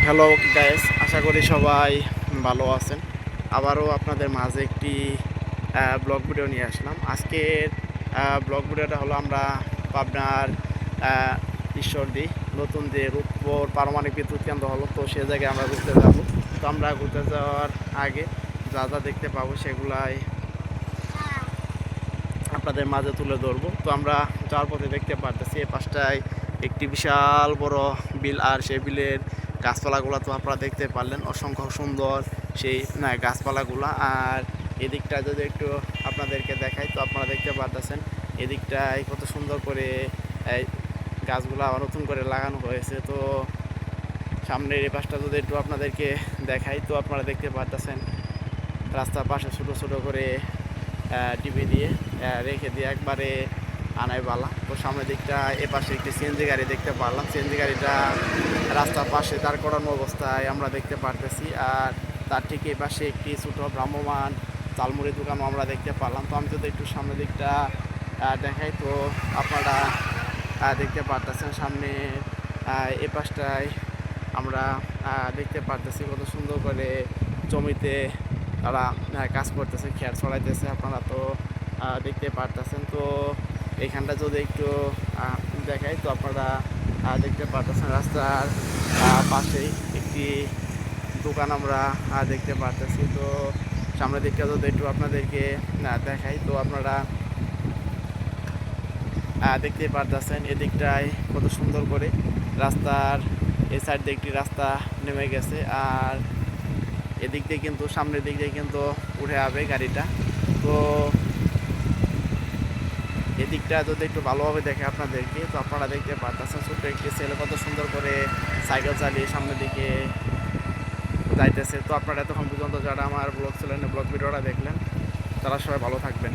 Hello guys, আশা করি সবাই ভালো আছেন। আবারও আপনাদের মাঝে একটি ব্লগ ভিডিও নিয়ে আসলাম। আজকের ব্লগ ভিডিওটা হলো আমরা পাবনার ঈশ্বরদী নতুন যে রূপপুর পারমাণবিক বিদ্যুৎ কেন্দ্র হলো, তো সে জায়গায় আমরা ঘুরতে যাব। তো আমরা ঘুরতে যাওয়ার আগে যা যা দেখতে পাবো সেগুলাই আপনাদের মাঝে তুলে ধরবো। তো আমরা যাওয়ার পথে দেখতে পারতেছি এ পাশটায় একটি বিশাল বড় বিল, আর সেই বিলের গাছপালাগুলো তো আপনারা দেখতে পারলেন, অসংখ্য সুন্দর সেই গাছপালাগুলো। আর এদিকটা যদি একটু আপনাদেরকে দেখাই, তো আপনারা দেখতে পারতেছেন এদিকটায় কত সুন্দর করে এই গাছগুলা নতুন করে লাগানো হয়েছে। তো সামনের এই পাশটা যদি একটু আপনাদেরকে দেখাই, তো আপনারা দেখতে পারতেছেন রাস্তার পাশে ছোটো ছোটো করে টিভি দিয়ে রেখে দিয়ে একবারে আনাই বালা। তো সামনের দিকটা এ পাশে একটি সিএনজি গাড়ি দেখতে পারলাম। সিএনজি গাড়িটা রাস্তার পাশে দাঁড় করানো অবস্থায় আমরা দেখতে পারতেছি। আর তার ঠিক এই পাশে একটি ছোটো ভ্রাম্যমান চালমুড়ি দোকানও আমরা দেখতে পারলাম। তো আমি যদি একটু সামনের দিকটা দেখাই, তো আপনারা দেখতে পারতেছেন সামনে এ পাশটায় আমরা দেখতে পারতেছি কত সুন্দর করে জমিতে তারা কাজ করতেছে, খেয়ার ছড়াইতেছে। আপনারা তো দেখতে পারতেছেন। তো এইখানটা যদি একটু দেখাই, তো আপনারা দেখতে পারতেছেন রাস্তার পাশেই একটি দোকান আমরা দেখতে পারতেছি। তো সামনের দিকটা যদি একটু আপনাদেরকে দেখাই, তো আপনারা দেখতে পারতেছেন এদিকটায় কত সুন্দর করে রাস্তার এই সাইড দিয়ে একটি রাস্তা নেমে গেছে। আর এদিক দিয়ে কিন্তু সামনের দিক দিয়ে কিন্তু উঠে যাবে গাড়িটা। তো এদিকটা যদি একটু ভালোভাবে দেখে আপনাদেরকে, তো আপনারা দেখতে পারতেছেন ছোট্ট একটি ছেলে কত সুন্দর করে সাইকেল চালিয়ে সামনের দিকে যাইতেছে। তো আপনারা এতক্ষণ পর্যন্ত যারা আমার ব্লগ চ্যানেলে ব্লগ ভিডিওটা দেখলেন, তারা সবাই ভালো থাকবেন।